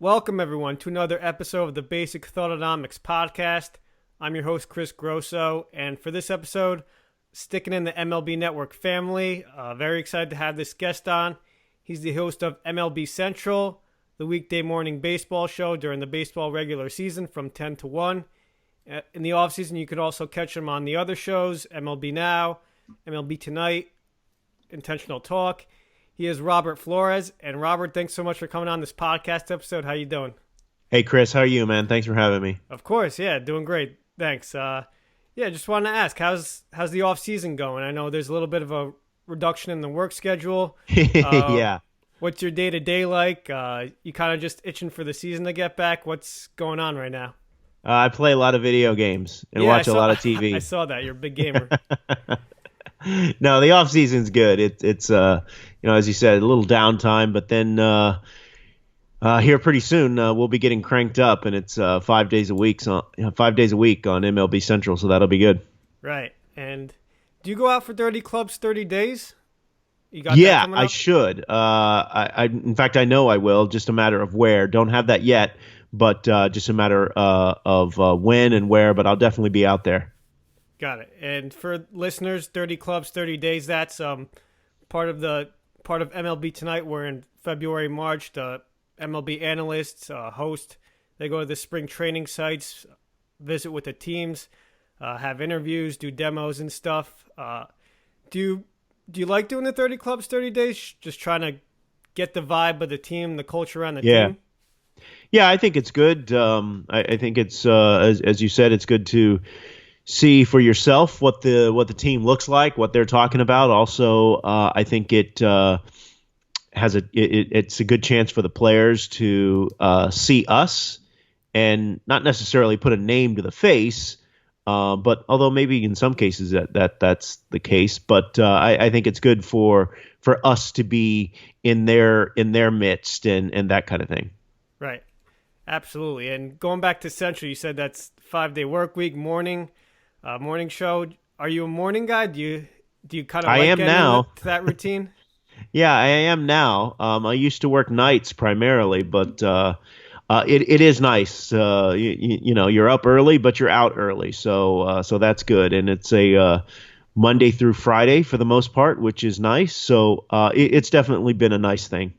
Welcome, everyone, to another episode of the Basic Thoughtonomics podcast. I'm your host, Chris Grosso, and for this episode, sticking in the MLB Network family, very excited to have this guest on. He's the host of MLB Central, the weekday morning baseball show during the baseball regular season from 10 to 1. In the offseason, you could also catch him on the other shows, MLB Now, MLB Tonight, Intentional Talk. He is Robert Flores. And Robert, thanks so much for coming on this podcast episode. How you doing? Hey, Chris, how are you, man? Thanks for having me. Of course, yeah, doing great. Thanks. Just wanted to ask, how's the off season going? I know there's a little bit of a reduction in the work schedule. Yeah. What's your day to day like? You kind of just itching for the season to get back. What's going on right now? I play a lot of video games and watch a lot of TV. I saw that. You're a big gamer. No, the off season's good. It's as you said, a little downtime, but then here pretty soon we'll be getting cranked up, and it's 5 days a week, so 5 days a week on MLB Central, so that'll be good. Right. And do you go out for 30 clubs, 30 days? You got Yeah, that coming up? I should. In fact, I know I will. Just a matter of where. Don't have that yet, but just a matter of when and where. But I'll definitely be out there. Got it. And for listeners, 30 clubs, 30 days, that's part of MLB Tonight. We're in February, March. The MLB analysts, host, they go to the spring training sites, visit with the teams, have interviews, do demos and stuff. Do you like doing the 30 clubs, 30 days? Just trying to get the vibe of the team, the culture around the team? Yeah, I think it's good. I think it's as you said, it's good to see for yourself what the team looks like, what they're talking about. Also, I think it's a good chance for the players to see us and not necessarily put a name to the face, but although maybe in some cases that's the case. But I think it's good for us to be in their midst and that kind of thing. Right. Absolutely. And going back to Central, you said that's 5-day work week, morning show. Are you a morning guy? Do you kind of I like am getting now. into that routine? Yeah, I am now. I used to work nights primarily, but it is nice. You're up early, but you're out early, so that's good. And it's a Monday through Friday for the most part, which is nice. So it's definitely been a nice thing.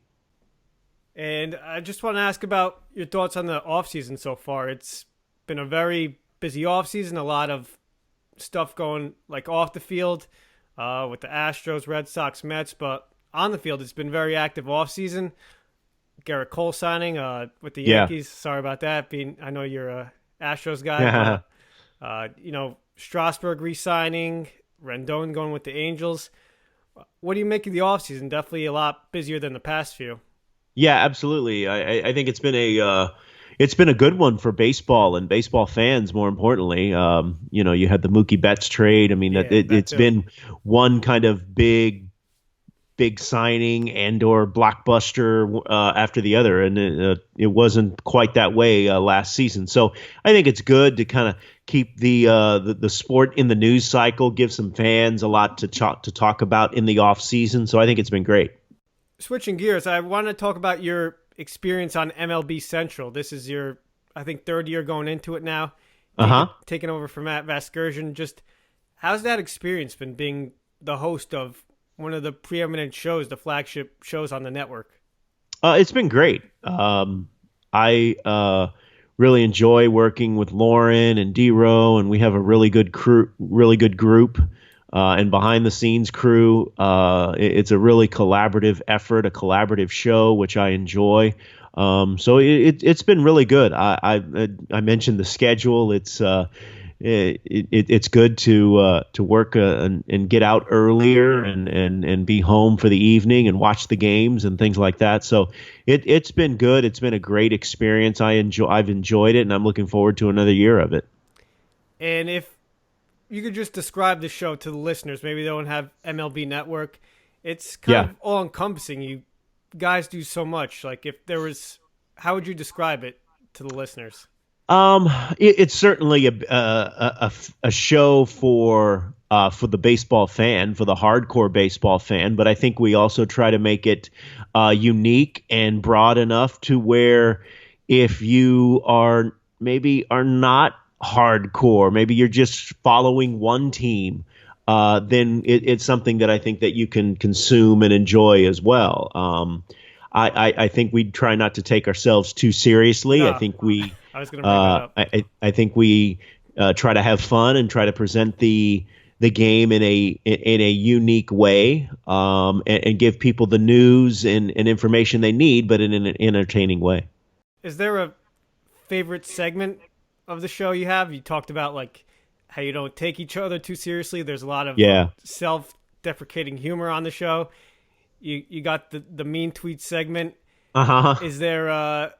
And I just want to ask about your thoughts on the offseason so far. It's been a very busy offseason, a lot of stuff going like off the field with the Astros, Red Sox, Mets, but on the field it's been very active offseason. Garrett Cole signing with the Yankees. Sorry about that. I know you're a Astros guy. But, Strasburg re-signing, Rendon going with the Angels. What do you make of the offseason? Definitely a lot busier than the past few. Yeah, absolutely. I think it's been a good one for baseball and baseball fans. More importantly, you had the Mookie Betts trade. I mean, it's been one kind of big signing and/or blockbuster after the other, and it wasn't quite that way last season. So I think it's good to kind of keep the sport in the news cycle, give some fans a lot to talk about in the off season. So I think it's been great. Switching gears, I want to talk about your experience on MLB Central. This is your, I think, third year going into it now. Taking over from Matt Vasgersian. Just how's that experience been being the host of one of the preeminent shows, the flagship shows on the network? It's been great. I really enjoy working with Lauren and D-Row, and we have a really good group. And behind the scenes crew. It's a really collaborative effort, a collaborative show, which I enjoy. So it's been really good. I mentioned the schedule. It's good to work and get out earlier and be home for the evening and watch the games and things like that. So it's been good. It's been a great experience. I've enjoyed it, and I'm looking forward to another year of it. And if you could just describe the show to the listeners, maybe they don't have MLB Network. It's kind of all encompassing. You guys do so much. Like how would you describe it to the listeners? It's certainly a show for the baseball fan, for the hardcore baseball fan, but I think we also try to make it unique and broad enough to where if you are not hardcore, maybe you're just following one team, then it's something that I think that you can consume and enjoy as well. I think we try not to take ourselves too seriously. I No, think we I was going to bring that up. I think we try to have fun and try to present the game in a unique way, and give people the news and information they need, but in an entertaining way. Is there a favorite segment of the show you have? You talked about like how you don't take each other too seriously. There's a lot of Yeah. self-deprecating humor on the show. You got the mean tweet segment. Uh-huh. Is there a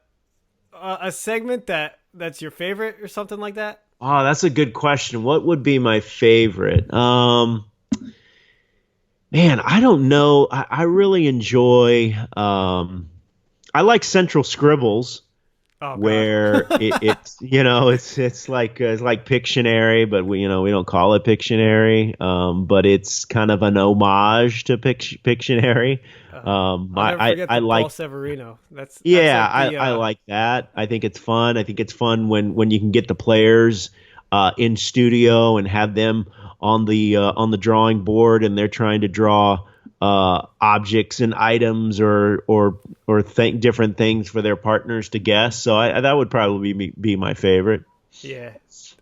segment that's your favorite or something like that? Oh, that's a good question. What would be my favorite? Man, I don't know. I really enjoy. I like Central Scribbles, Oh God. where it's like Pictionary, but we don't call it Pictionary. But it's kind of an homage to Pictionary. I'll never forget I the like. Paul Severino. That's Yeah, like the I like that. I think it's fun. I think it's fun when you can get the players in studio and have them on the drawing board, and they're trying to draw objects and items or think different things for their partners to guess. So that would probably be my favorite. yeah.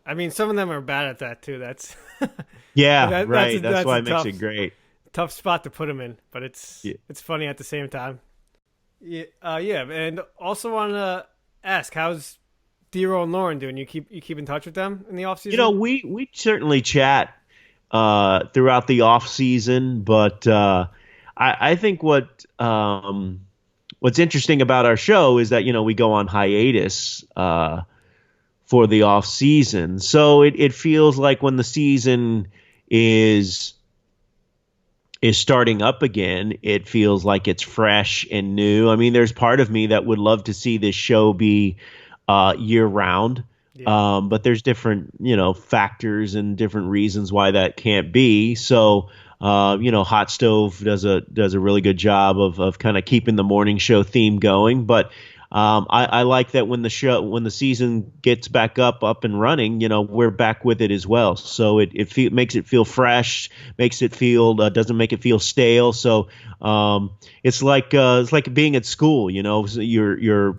I mean, some of them are bad at that too. That's Yeah, right. that's That's why a it makes it great. tough spot to put them in, but Yeah. it's funny at the same time. Yeah, yeah, and also want to ask, how's Dero and Lauren doing? You keep in touch with them in the off season? We certainly chat throughout the off season, but I think what's interesting about our show is that we go on hiatus for the off season, so it feels like when the season is starting up again, it feels like it's fresh and new. I mean, there's part of me that would love to see this show be year round. Yeah, But there's different, factors and different reasons why that can't be. So, Hot Stove does a really good job of kind of keeping the morning show theme going. But I like that when the season gets back up and running, we're back with it as well. So makes it feel fresh, makes it feel doesn't make it feel stale. So it's like being at school. So your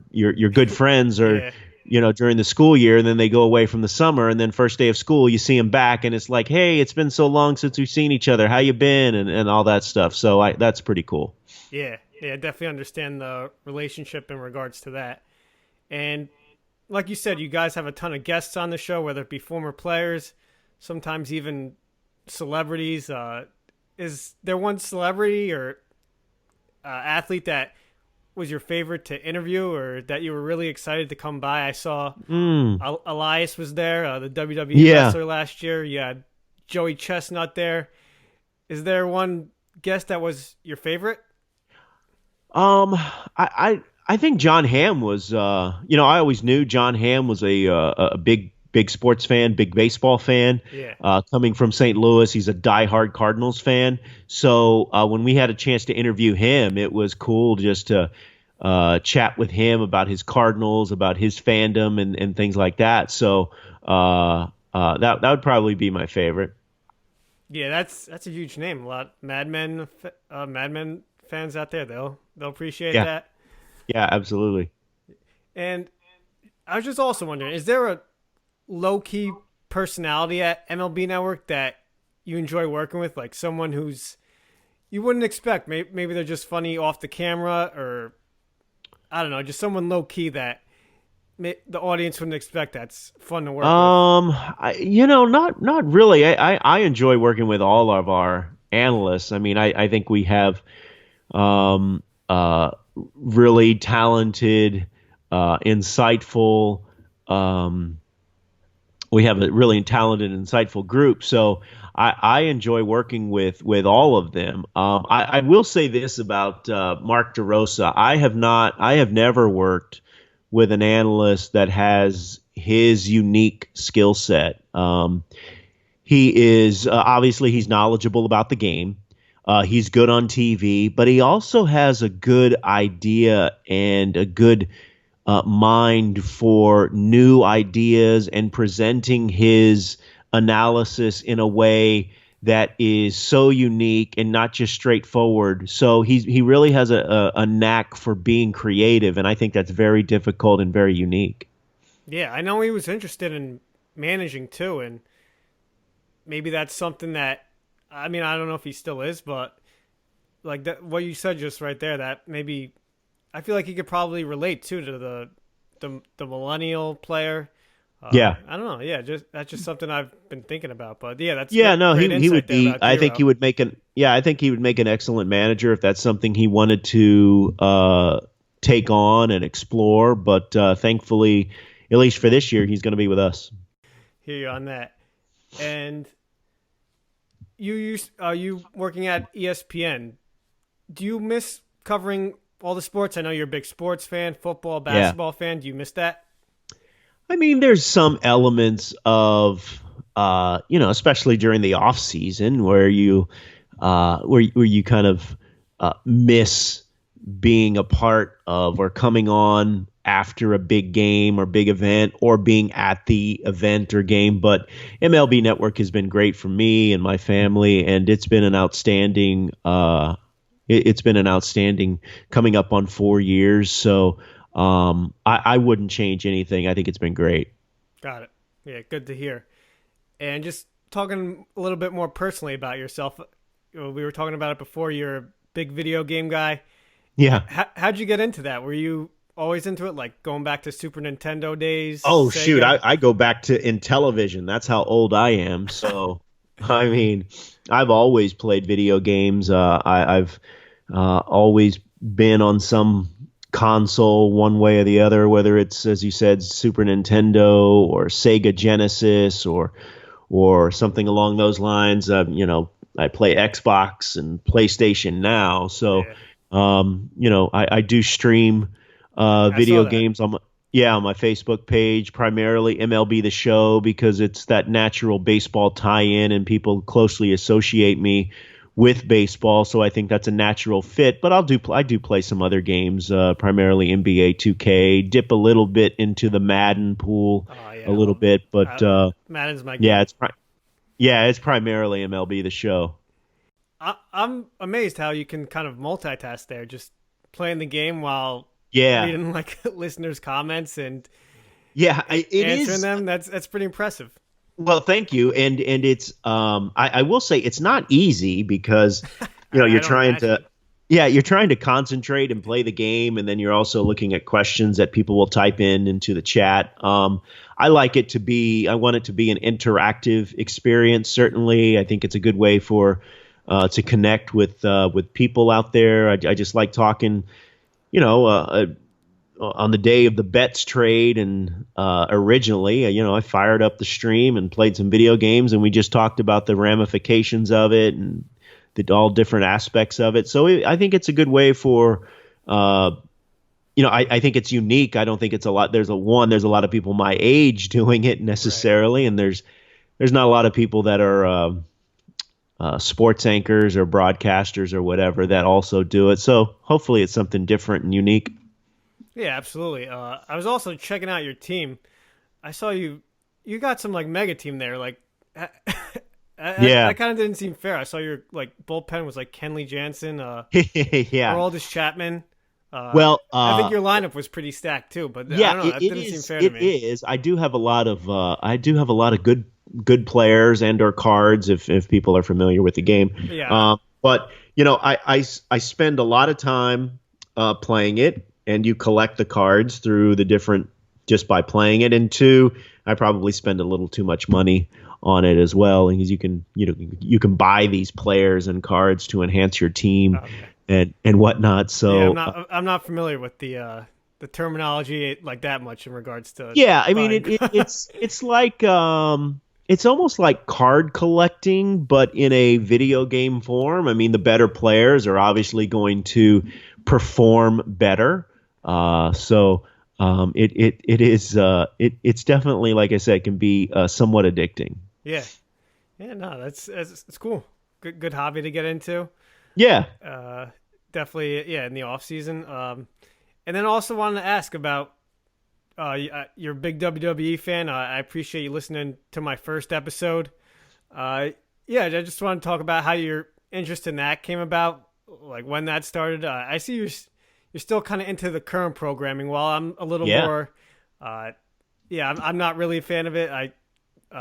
good friends are. yeah, During the school year, and then they go away from the summer, and then first day of school, you see them back, and it's like, hey, it's been so long since we've seen each other. How you been? And all that stuff. So that's pretty cool. yeah, yeah. Definitely understand the relationship in regards to that. And like you said, you guys have a ton of guests on the show, whether it be former players, sometimes even celebrities. Is there one celebrity or athlete that was your favorite to interview or that you were really excited to come by? I saw Elias was there, the WWE wrestler last year. You had Joey Chestnut there. Is there one guest that was your favorite? I think John Hamm was. I always knew John Hamm was a big sports fan, big baseball fan. Yeah. Coming from St. Louis, he's a diehard Cardinals fan. So when we had a chance to interview him, it was cool just to chat with him about his Cardinals, about his fandom, and things like that. So that would probably be my favorite. Yeah, that's a huge name. A lot Mad Men fans out there. They'll appreciate Yeah. that. Yeah, absolutely. And I was just also wondering, is there a low key personality at MLB Network that you enjoy working with, like someone who's you wouldn't expect? Maybe they're just funny off the camera, or I don't know, just someone low key that the audience wouldn't expect. That's fun to work with. Not really. I enjoy working with all of our analysts. I mean, I think we have really talented, insightful. We have a really talented, insightful group. So I enjoy working with all of them. I will say this about Mark DeRosa. I have never worked with an analyst that has his unique skill set. He is obviously he's knowledgeable about the game. He's good on TV, but he also has a good idea and a good mind for new ideas and presenting his analysis in a way that is so unique and not just straightforward. So he really has a knack for being creative, and I think that's very difficult and very unique. Yeah, I know he was interested in managing too, and maybe that's something that, I mean, I don't know if he still is, but like that, what you said just right there, that maybe I feel like he could probably relate too to the millennial player. Yeah. I don't know. Yeah, just that's just something I've been thinking about. But yeah, that's Yeah, no, great he would insight there be. about I think he Dero. would make an. Yeah, I think he would make an excellent manager if that's something he wanted to take on and explore. But thankfully, at least for this year, he's going to be with us. Hear you on that. And you working at ESPN. Do you miss covering all the sports? I know you're a big sports fan, football, Yeah, basketball fan. Do you miss that? I mean, there's some elements of especially during the off season where you kind of miss being a part of or coming on after a big game or big event or being at the event or game. But MLB Network has been great for me and my family, and it's been an outstanding. It's been an outstanding coming up on 4 years. So I wouldn't change anything. I think it's been great. Got it. Yeah, good to hear. And just talking a little bit more personally about yourself, we were talking about it before. You're a big video game guy. Yeah. How'd you get into that? Were you always into it, like going back to Super Nintendo days, Oh shoot, Sega? I go back to Intellivision. That's how old I am. So I mean, I've always played video games. I've always been on some console one way or the other, whether it's, as you said, Super Nintendo or Sega Genesis or something along those lines. I play Xbox and PlayStation now, so Yeah, I do stream I saw video that. games on my Facebook page, primarily MLB The Show, because it's that natural baseball tie-in, and people closely associate me with baseball, so I think that's a natural fit. But I do play some other games, primarily NBA 2K, dip a little bit into the Madden pool Oh a yeah, I little love bit, but Madden's my yeah, game. it's primarily MLB The Show. I'm amazed how you can kind of multitask there, just playing the game while Yeah, reading like listeners' comments and yeah, it answering is. them. That's pretty impressive. Well, thank you, and it's I will say it's not easy because I you're don't trying to, imagine. yeah, you're trying to concentrate and play the game, and then you're also looking at questions that people will type in into the chat. I want it to be an interactive experience. Certainly, I think it's a good way for to connect with people out there. I just like talking, you know, on the day of the Betts trade, and originally, I fired up the stream and played some video games, and we just talked about the ramifications of it and all different aspects of it. So I think it's a good way for, I think it's unique. I don't think it's a lot. There's a lot of people my age doing it Right. necessarily, and there's not a lot of people that are sports anchors or broadcasters or whatever that also do it. So hopefully it's something different and unique. Yeah, absolutely. I was also checking out your team. I saw you got some like mega team there. Like Yeah. that kind of didn't seem fair. I saw your like bullpen was like Kenley Jansen, Yeah. Aroldis Chapman. Well, I think your lineup was pretty stacked too, but I yeah, don't know. That it didn't seem is. fair to It me. is. I do have a lot of good players and or cards if people are familiar with the game. Yeah, But I spend a lot of time playing it, and you collect the cards through the different just by playing it. And two, I probably spend a little too much money on it as well, because you can buy these players and cards to enhance your team okay. and whatnot. Yeah, So I'm not familiar with the terminology like that much in regards to yeah, I mean buying. it's like it's almost like card collecting, but in a video game form. I mean, the better players are obviously going to perform better. It's definitely, like I said, can be somewhat addicting. Yeah, yeah, no, that's it's cool. Good hobby to get into. Yeah. Uh, Definitely, yeah, in the off season. And then also wanted to ask about you're a big WWE fan. I appreciate you listening to my first episode. Yeah, I just want to talk about how your interest in that came about, like when that started. I see you're still kind of into the current programming, while I'm a little Yeah. more. Yeah, I'm not really a fan of it. I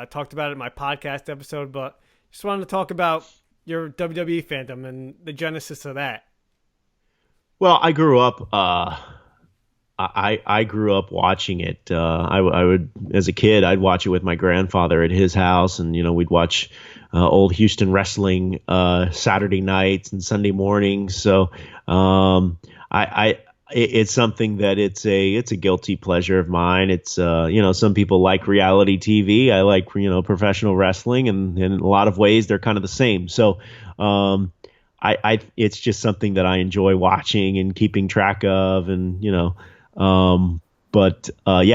talked about it in my podcast episode, but just wanted to talk about your WWE fandom and the genesis of that. Well, I grew up. I grew up watching it. I would, as a kid, I'd watch it with my grandfather at his house, and we'd watch old Houston wrestling Saturday nights and Sunday mornings. So it's something that it's a guilty pleasure of mine. It's some people like reality TV. I like professional wrestling, and in a lot of ways they're kind of the same. So it's just something that I enjoy watching and keeping track of, and yeah,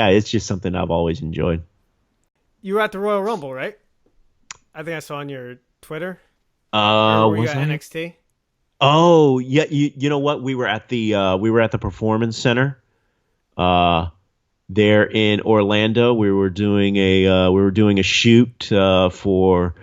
it's just something I've always enjoyed. You were at the Royal Rumble, right? I think I saw on your Twitter. Or were you Was at I? NXT? Oh, yeah. You know what? We were at the Performance Center, there in Orlando. We were doing a shoot for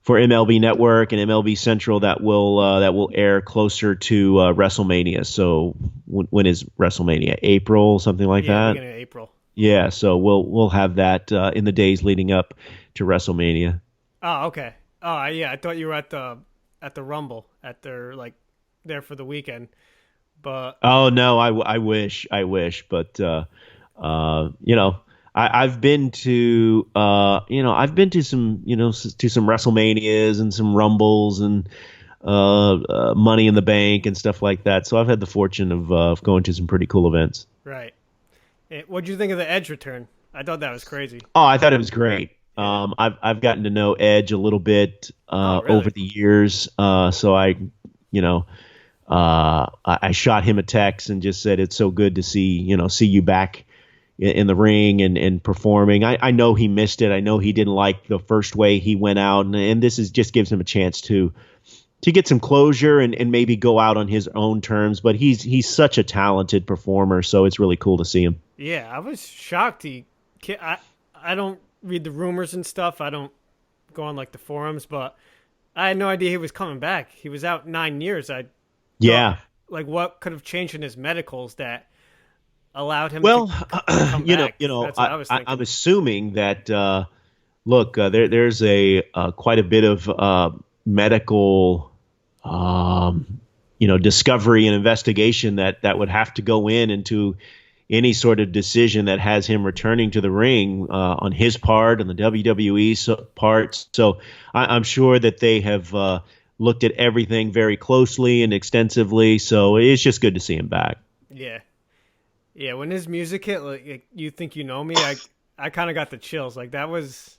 MLB Network and MLB Central that will air closer to WrestleMania. So when is WrestleMania? April, something like Yeah, that. beginning of April. Yeah. So we'll have that in the days leading up to WrestleMania. Oh, okay. Oh, yeah. I thought you were at the Rumble at their there for the weekend, but Oh no, I wish, but I've been to some to some WrestleManias and some Rumbles and Money in the Bank and stuff like that. So I've had the fortune of going to some pretty cool events. right. What'd you think of the Edge return? I thought that was crazy. Oh, I thought it was great. I've gotten to know Edge a little bit Oh, really? over the years. So I shot him a text and just said it's so good to see you back in the ring and performing. I know he missed it. I know he didn't like the first way he went out, and this just gives him a chance to get some closure and maybe go out on his own terms. But he's such a talented performer, so it's really cool to see him. Yeah, I was shocked. I don't read the rumors and stuff. I don't go on the forums, but I had no idea he was coming back. He was out 9 years. Yeah. What could have changed in his medicals that allowed him Well, to come back? That's what I was thinking. I'm assuming that look, there's a quite a bit of medical discovery and investigation that would have to go into any sort of decision that has him returning to the ring on his part and the WWE's part. So I'm sure that they have looked at everything very closely and extensively. So it's just good to see him back. Yeah. Yeah, when his music hit, You Think You Know Me, I kind of got the chills. That was,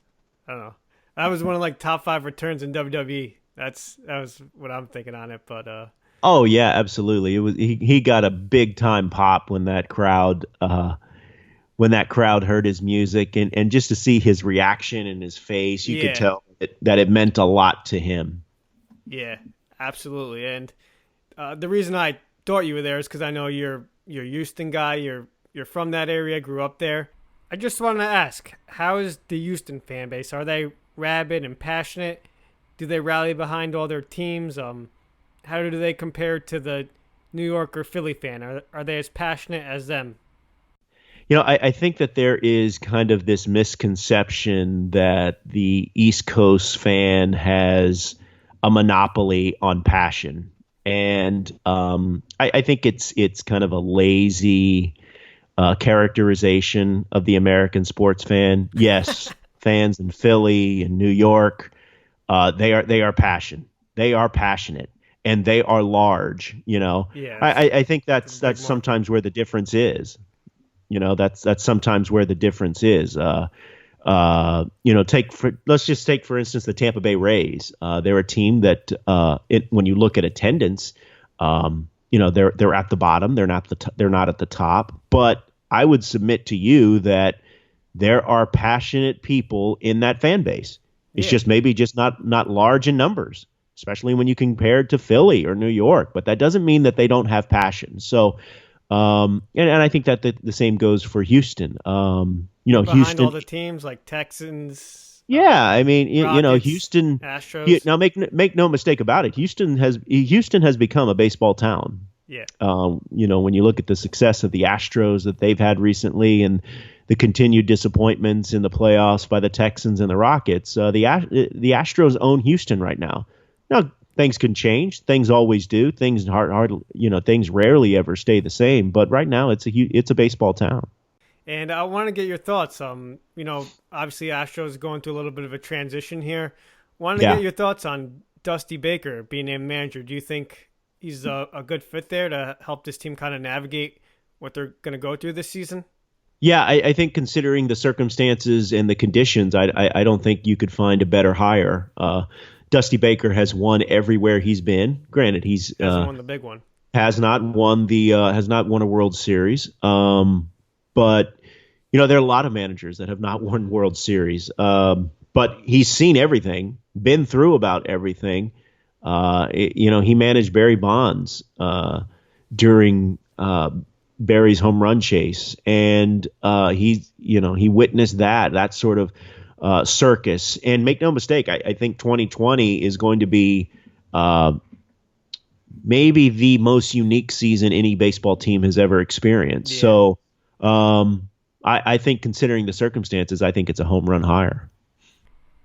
I don't know. That was one of top 5 returns in WWE. That was what I'm thinking on it, but Oh yeah, absolutely. It was he got a big time pop when that crowd heard his music, and just to see his reaction in his face, you could tell that it meant a lot to him. Yeah, absolutely. And the reason I thought you were there is because I know you're a Houston guy. You're from that area, grew up there. I just wanted to ask, how is the Houston fan base? Are they rabid and passionate? Do they rally behind all their teams? How do they compare to the New York or Philly fan? Are they as passionate as them? I think that there is kind of this misconception that the East Coast fan has a monopoly on passion. And I think it's kind of a lazy characterization of the American sports fan. Yes, fans in Philly and New York, they are passionate. They are passionate, and they are large. Yeah, I think that's market. sometimes where the difference is. That's sometimes where the difference is. Let's just take for instance the Tampa Bay Rays. They're a team that when you look at attendance, they're at the bottom. They're not at the top. But I would submit to you that there are passionate people in that fan base. It's just maybe just not large in numbers, especially when you compare it to Philly or New York. But that doesn't mean that they don't have passion. So And I think that the same goes for Houston. Behind Houston. all the teams like Texans, Yeah, I mean, Rockets, Houston. Astros. Now, make no mistake about it. Houston has become a baseball town. Yeah. When you look at the success of the Astros that they've had recently and the continued disappointments in the playoffs by the Texans and the Rockets, the Astros own Houston right now. Now, things can change. Things always do. Things rarely ever stay the same. But right now, it's a baseball town. And I want to get your thoughts. Obviously Astros is going through a little bit of a transition here. Want to Yeah. get your thoughts on Dusty Baker being named manager. Do you think he's a good fit there to help this team kind of navigate what they're going to go through this season? Yeah, I think considering the circumstances and the conditions, I don't think you could find a better hire. Dusty Baker has won everywhere he's been. Granted, he's Hasn't won the big one. has not won a World Series. But there are a lot of managers that have not won World Series. But he's seen everything, been through about everything. He managed Barry Bonds during Barry's home run chase, and he witnessed that sort of circus. And make no mistake, I think 2020 is going to be maybe the most unique season any baseball team has ever experienced. Yeah. So I think considering the circumstances, I think it's a home run hire.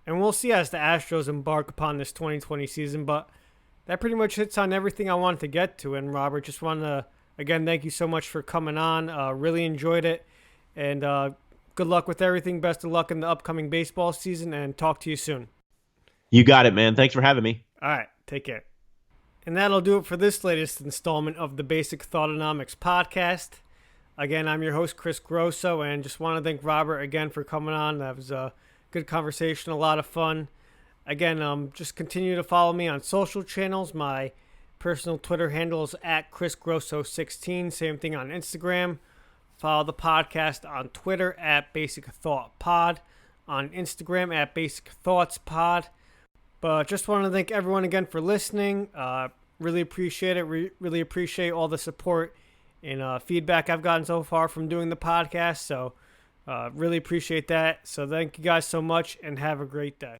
And we'll see as the Astros embark upon this 2020 season, but that pretty much hits on everything I wanted to get to. And Robert, just wanted to, again, thank you so much for coming on. Really enjoyed it. And good luck with everything. Best of luck in the upcoming baseball season, and talk to you soon. You got it, man. Thanks for having me. All right. Take care. And that'll do it for this latest installment of the Basic Thoughtonomics podcast. Again, I'm your host, Chris Grosso, and just want to thank Robert again for coming on. That was a good conversation, a lot of fun. Again, just continue to follow me on social channels. My personal Twitter handle is at ChrisGrosso16. Same thing on Instagram. Follow the podcast on Twitter at Basic Thought Pod, on Instagram at Basic Thoughts Pod. But just want to thank everyone again for listening. Really appreciate it. Really appreciate all the support and feedback I've gotten so far from doing the podcast. So really appreciate that. So thank you guys so much, and have a great day.